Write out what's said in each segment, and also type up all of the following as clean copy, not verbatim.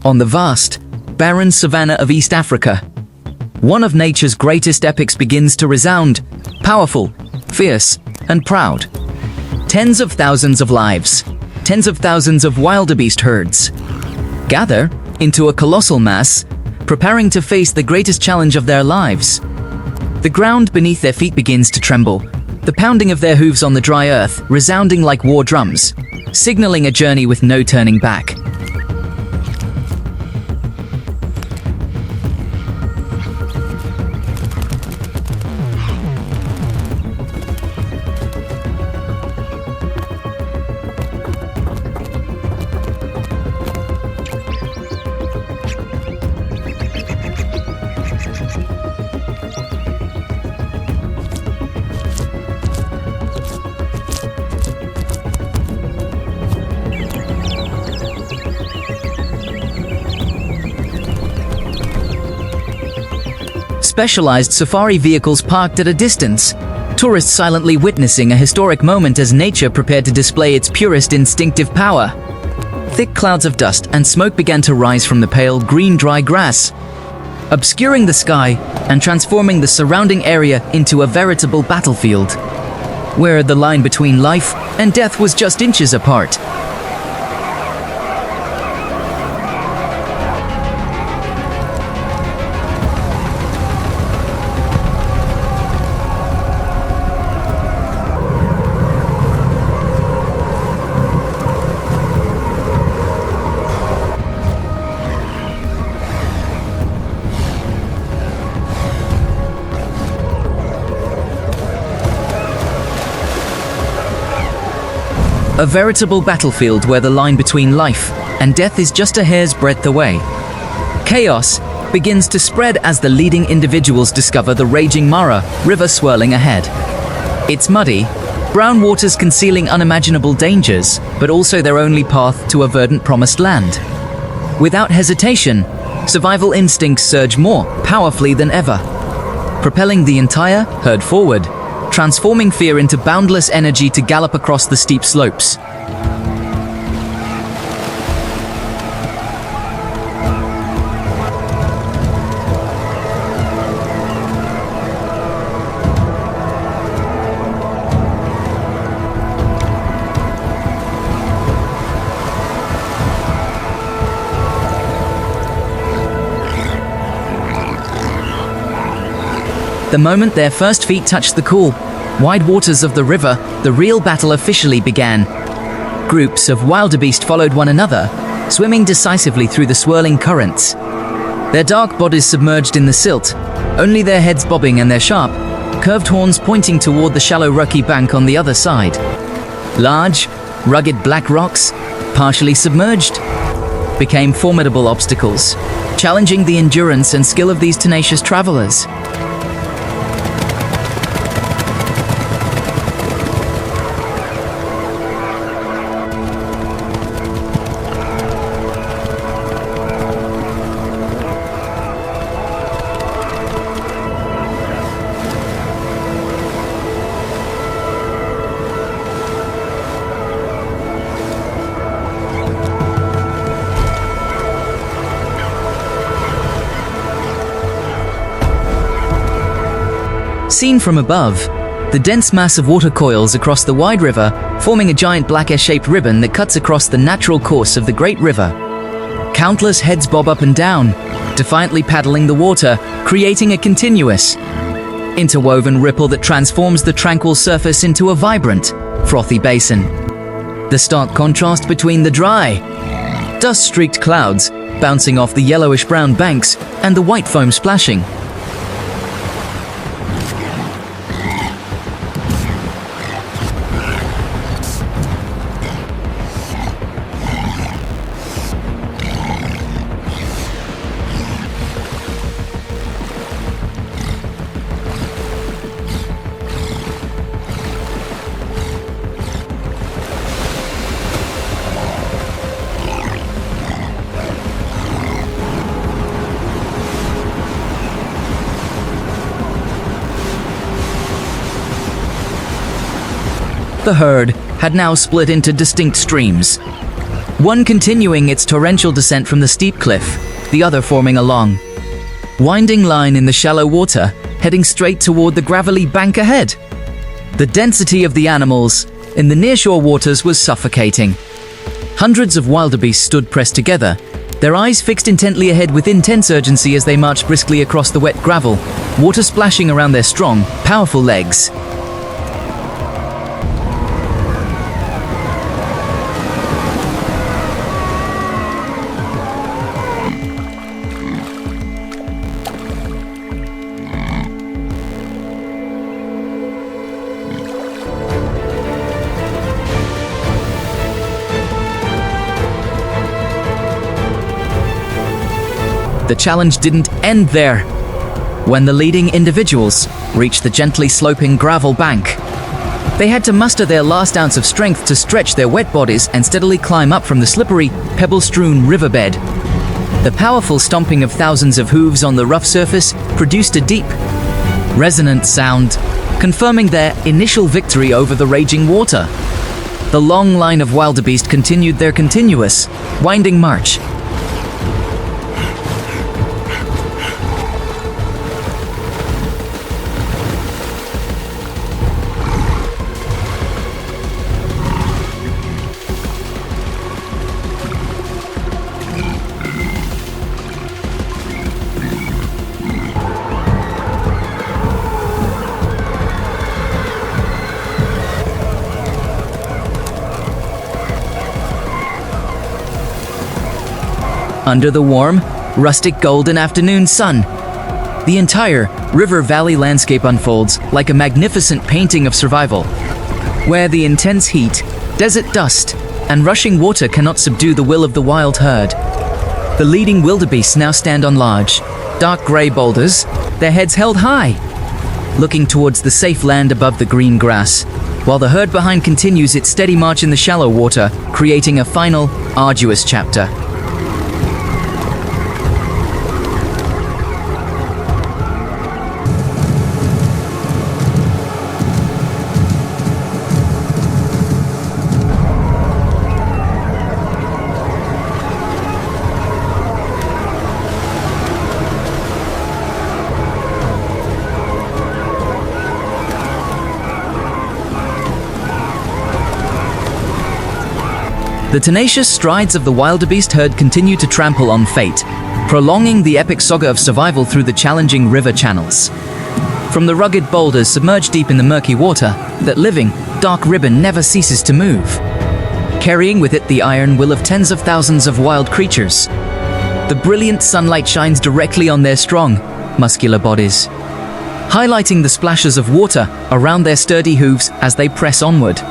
on the vast, barren savanna of East Africa. One of nature's greatest epics begins to resound, powerful, fierce, and proud. Tens of thousands of lives, tens of thousands of wildebeest herds, gather into a colossal mass, preparing to face the greatest challenge of their lives. The ground beneath their feet begins to tremble, the pounding of their hooves on the dry earth resounding like war drums, signaling a journey with no turning back. Specialized safari vehicles parked at a distance, tourists silently witnessing a historic moment as nature prepared to display its purest instinctive power. Thick clouds of dust and smoke began to rise from the pale green dry grass, obscuring the sky and transforming the surrounding area into a veritable battlefield, where the line between life and death was just inches apart. A veritable battlefield where the line between life and death is just a hair's breadth away. Chaos begins to spread as the leading individuals discover the raging Mara River swirling ahead. It's muddy, brown waters concealing unimaginable dangers, but also their only path to a verdant promised land. Without hesitation, survival instincts surge more powerfully than ever, propelling the entire herd forward, transforming fear into boundless energy to gallop across the steep slopes. The moment their first feet touched the cool, wide waters of the river, the real battle officially began. Groups of wildebeest followed one another, swimming decisively through the swirling currents. Their dark bodies submerged in the silt, only their heads bobbing and their sharp, curved horns pointing toward the shallow rocky bank on the other side. Large, rugged black rocks, partially submerged, became formidable obstacles, challenging the endurance and skill of these tenacious travelers. Seen from above, the dense mass of water coils across the wide river, forming a giant black-shaped ribbon that cuts across the natural course of the great river. Countless heads bob up and down, defiantly paddling the water, creating a continuous, interwoven ripple that transforms the tranquil surface into a vibrant, frothy basin. The stark contrast between the dry, dust-streaked clouds bouncing off the yellowish-brown banks and the white foam splashing. The herd had now split into distinct streams. one continuing its torrential descent from the steep cliff, the other forming a long, winding line in the shallow water, heading straight toward the gravelly bank ahead. The density of the animals in the nearshore waters was suffocating. Hundreds of wildebeest stood pressed together, their eyes fixed intently ahead with intense urgency as they marched briskly across the wet gravel, water splashing around their strong, powerful legs. The challenge didn't end there. When the leading individuals reached the gently sloping gravel bank, they had to muster their last ounce of strength to stretch their wet bodies and steadily climb up from the slippery, pebble-strewn riverbed. The powerful stomping of thousands of hooves on the rough surface produced a deep, resonant sound, confirming their initial victory over the raging water. The long line of wildebeest continued their continuous, winding march. Under the warm, rustic golden afternoon sun, the entire river valley landscape unfolds like a magnificent painting of survival, where the intense heat, desert dust, and rushing water cannot subdue the will of the wild herd. The leading wildebeest now stand on large, dark gray boulders, their heads held high, looking towards the safe land above the green grass, while the herd behind continues its steady march in the shallow water, creating a final, arduous chapter. The tenacious strides of the wildebeest herd continue to trample on fate, prolonging the epic saga of survival through the challenging river channels. From the rugged boulders submerged deep in the murky water, that living, dark ribbon never ceases to move, carrying with it the iron will of tens of thousands of wild creatures. The brilliant sunlight shines directly on their strong, muscular bodies, highlighting the splashes of water around their sturdy hooves as they press onward.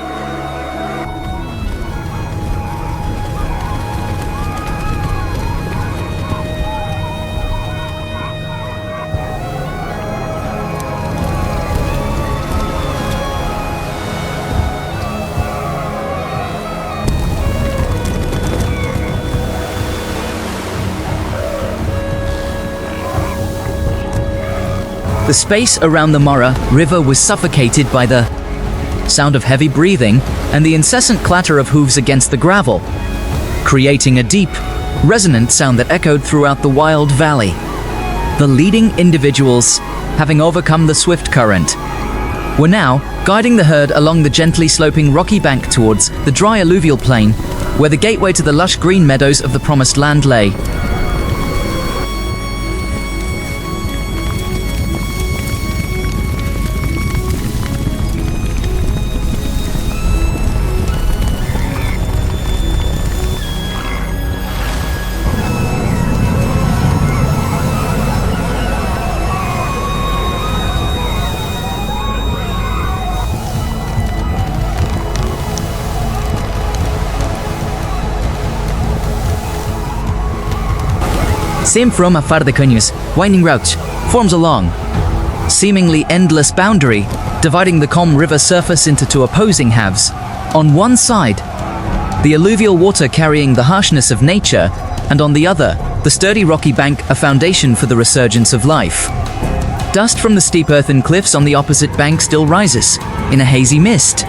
The space around the Mara River was suffocated by the sound of heavy breathing and the incessant clatter of hooves against the gravel, creating a deep, resonant sound that echoed throughout the wild valley. The leading individuals, having overcome the swift current, were now guiding the herd along the gently sloping rocky bank towards the dry alluvial plain, where the gateway to the lush green meadows of the Promised Land lay. Same from a far de Canyes, winding route forms a long, seemingly endless boundary, dividing the calm river surface into two opposing halves. On one side, the alluvial water carrying the harshness of nature, and on the other, the sturdy rocky bank, a foundation for the resurgence of life. Dust from the steep earthen cliffs on the opposite bank still rises, in a hazy mist,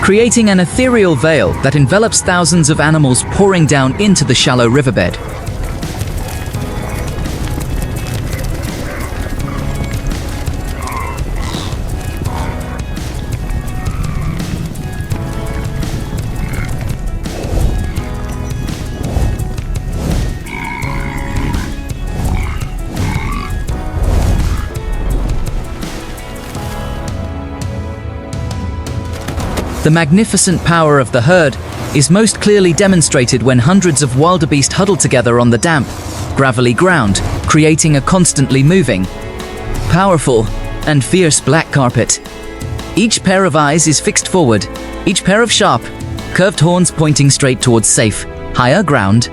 creating an ethereal veil that envelops thousands of animals pouring down into the shallow riverbed. The magnificent power of the herd is most clearly demonstrated when hundreds of wildebeest huddle together on the damp, gravelly ground, creating a constantly moving, powerful, and fierce black carpet. Each pair of eyes is fixed forward, each pair of sharp, curved horns pointing straight towards safe, higher ground.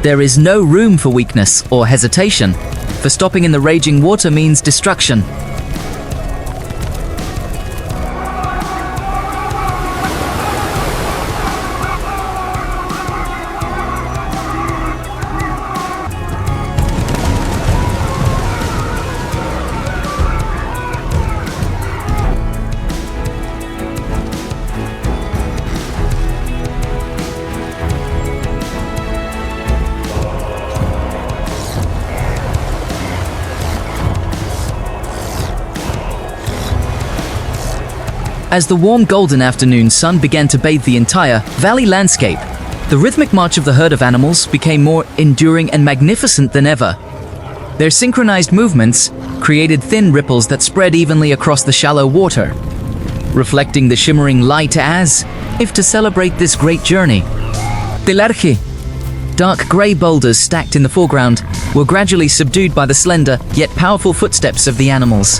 There is no room for weakness or hesitation, for stopping in the raging water means destruction. As the warm golden afternoon sun began to bathe the entire valley landscape, the rhythmic march of the herd of animals became more enduring and magnificent than ever. Their synchronized movements created thin ripples that spread evenly across the shallow water, reflecting the shimmering light as if to celebrate this great journey. Telerje, dark grey boulders stacked in the foreground, were gradually subdued by the slender yet powerful footsteps of the animals.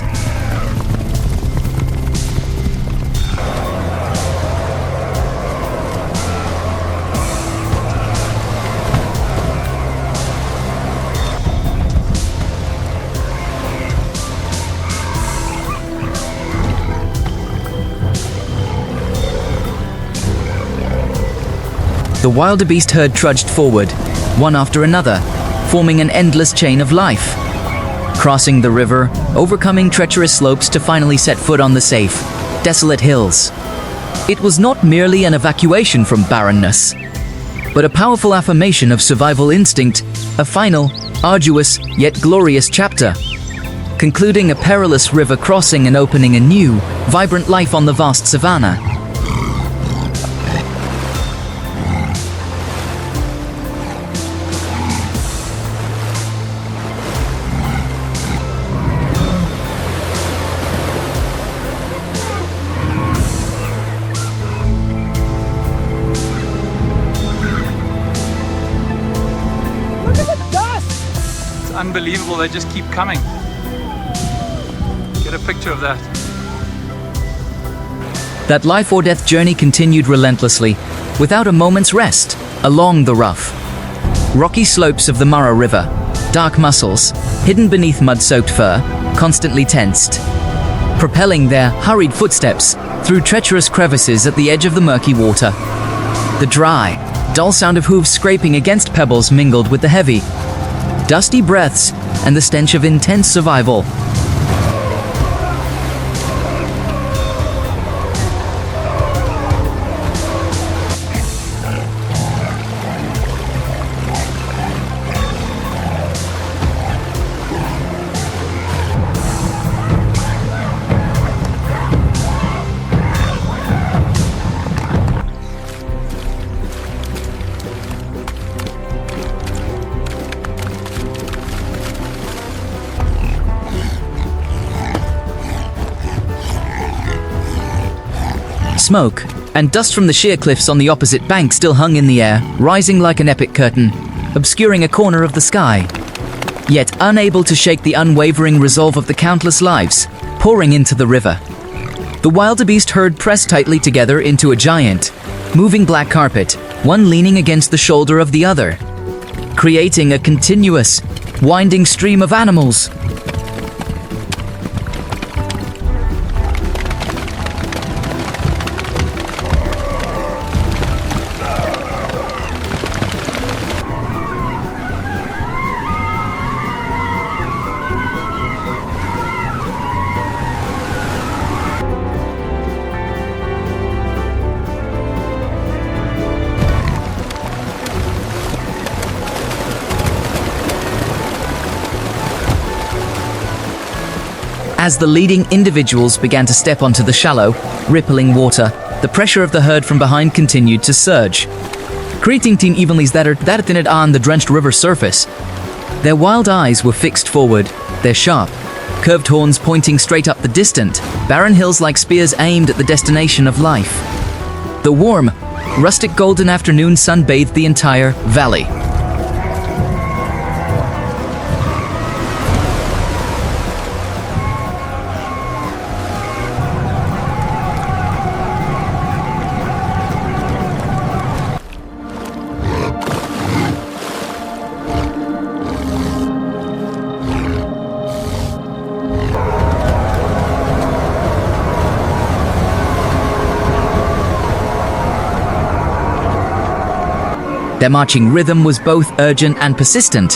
The wildebeest herd trudged forward, one after another, forming an endless chain of life. Crossing the river, overcoming treacherous slopes to finally set foot on the safe, desolate hills. It was not merely an evacuation from barrenness, but a powerful affirmation of survival instinct, a final, arduous, yet glorious chapter, concluding a perilous river crossing and opening a new, vibrant life on the vast savanna. Unbelievable, they just keep coming. Get a picture of that. That life or death journey continued relentlessly, without a moment's rest, along the rough, rocky slopes of the Mara River, dark mussels, hidden beneath mud-soaked fur, constantly tensed, propelling their hurried footsteps through treacherous crevices at the edge of the murky water. The dry, dull sound of hooves scraping against pebbles mingled with the heavy, dusty breaths and the stench of intense survival. Smoke and dust from the sheer cliffs on the opposite bank still hung in the air, rising like an epic curtain, obscuring a corner of the sky. Yet unable to shake the unwavering resolve of the countless lives pouring into the river. The wildebeest herd pressed tightly together into a giant, moving black carpet, one leaning against the shoulder of the other, creating a continuous, winding stream of animals. As the leading individuals began to step onto the shallow, rippling water, the pressure of the herd from behind continued to surge, creating teen evenlies that are on the drenched river surface. Their wild eyes were fixed forward, their sharp, curved horns pointing straight up the distant, barren hills like spears aimed at the destination of life. The warm, rustic golden afternoon sun bathed the entire valley. Their marching rhythm was both urgent and persistent,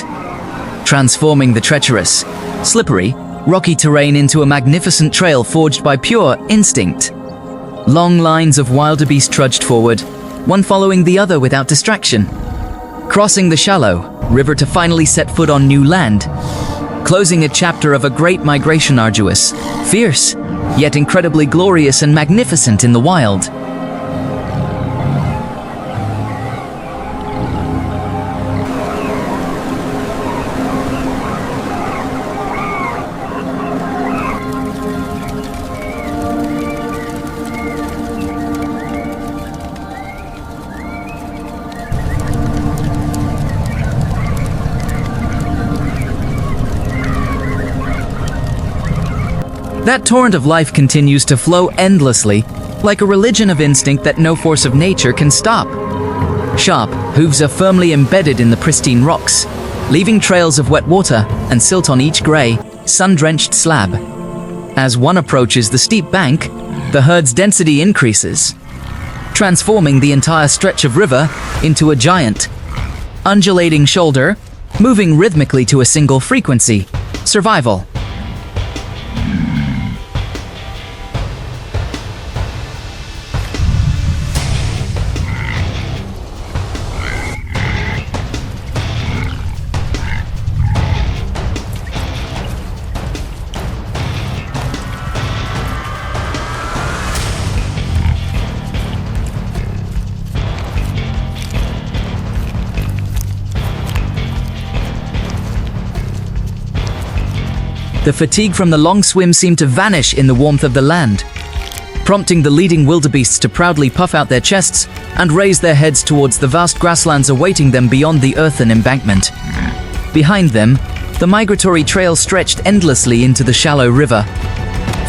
transforming the treacherous, slippery, rocky terrain into a magnificent trail forged by pure instinct. Long lines of wildebeest trudged forward, one following the other without distraction, crossing the shallow river to finally set foot on new land, closing a chapter of a great migration, arduous, fierce, yet incredibly glorious and magnificent in the wild. That torrent of life continues to flow endlessly, like a religion of instinct that no force of nature can stop. Sharp hooves are firmly embedded in the pristine rocks, leaving trails of wet water and silt on each gray, sun-drenched slab. As one approaches the steep bank, the herd's density increases, transforming the entire stretch of river into a giant, undulating shoulder, moving rhythmically to a single frequency: survival. The fatigue from the long swim seemed to vanish in the warmth of the land, prompting the leading wildebeests to proudly puff out their chests and raise their heads towards the vast grasslands awaiting them beyond the earthen embankment. Behind them, the migratory trail stretched endlessly into the shallow river,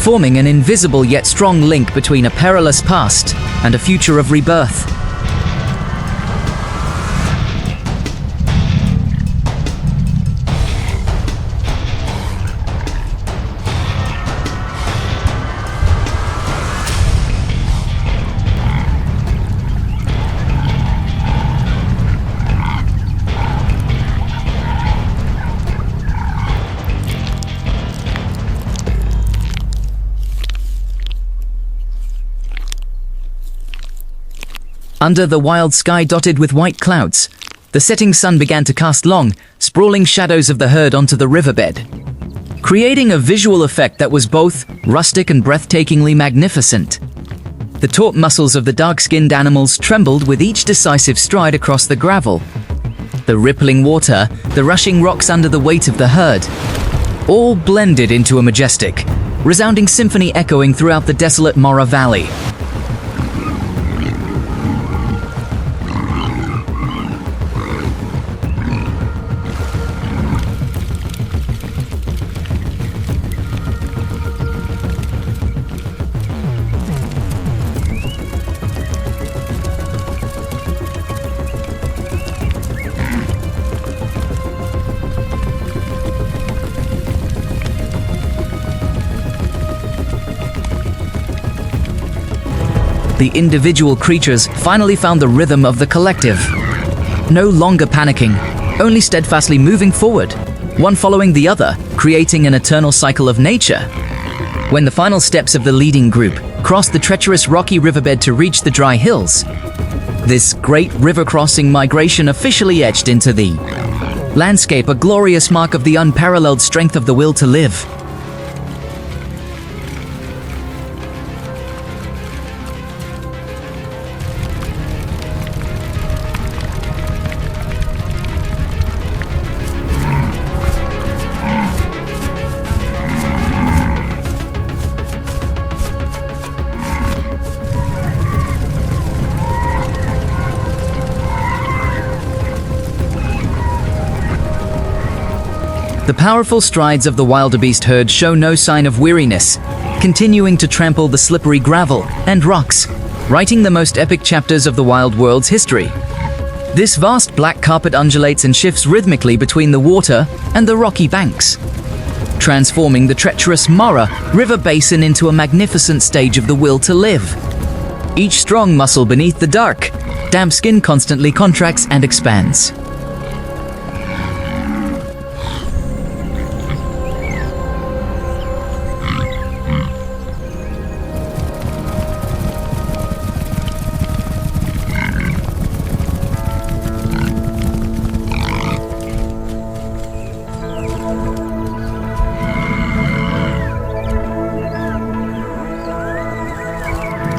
forming an invisible yet strong link between a perilous past and a future of rebirth. Under the wild sky dotted with white clouds, the setting sun began to cast long, sprawling shadows of the herd onto the riverbed, creating a visual effect that was both rustic and breathtakingly magnificent. The taut muscles of the dark-skinned animals trembled with each decisive stride across the gravel. The rippling water, the rushing rocks under the weight of the herd, all blended into a majestic, resounding symphony echoing throughout the desolate Mara Valley. The individual creatures finally found the rhythm of the collective. No longer panicking, only steadfastly moving forward, one following the other, creating an eternal cycle of nature. When the final steps of the leading group crossed the treacherous rocky riverbed to reach the dry hills, this great river-crossing migration officially etched into the landscape, a glorious mark of the unparalleled strength of the will to live. The powerful strides of the wildebeest herd show no sign of weariness, continuing to trample the slippery gravel and rocks, writing the most epic chapters of the wild world's history. This vast black carpet undulates and shifts rhythmically between the water and the rocky banks, transforming the treacherous Mara River basin into a magnificent stage of the will to live. Each strong muscle beneath the dark, damp skin constantly contracts and expands.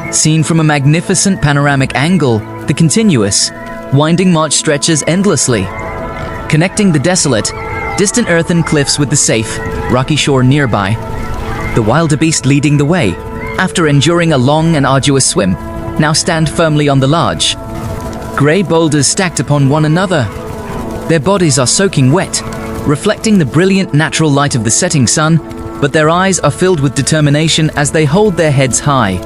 Seen from a magnificent panoramic angle, the continuous, winding march stretches endlessly, connecting the desolate, distant earthen cliffs with the safe, rocky shore nearby. The wildebeest leading the way, after enduring a long and arduous swim, now stand firmly on the large. Grey boulders stacked upon one another. Their bodies are soaking wet, reflecting the brilliant natural light of the setting sun, but their eyes are filled with determination as they hold their heads high.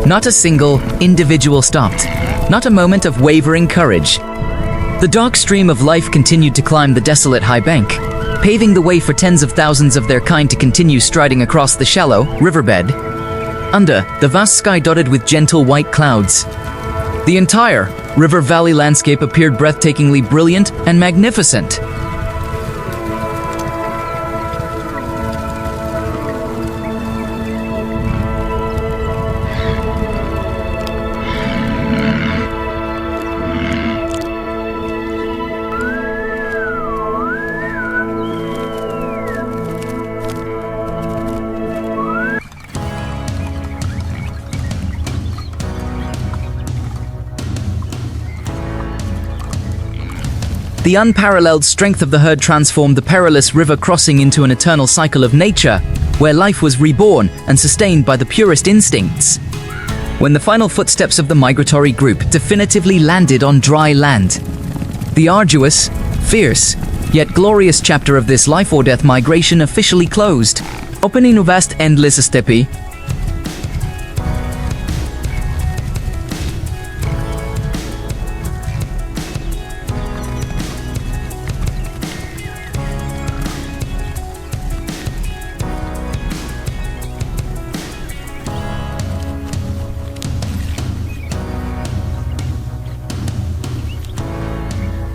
Not a single individual stopped, not a moment of wavering courage. The dark stream of life continued to climb the desolate high bank, paving the way for tens of thousands of their kind to continue striding across the shallow riverbed. Under the vast sky dotted with gentle white clouds, the entire river valley landscape appeared breathtakingly brilliant and magnificent. The unparalleled strength of the herd transformed the perilous river crossing into an eternal cycle of nature, where life was reborn and sustained by the purest instincts. When the final footsteps of the migratory group definitively landed on dry land, the arduous, fierce, yet glorious chapter of this life-or-death migration officially closed, opening a vast endless steppe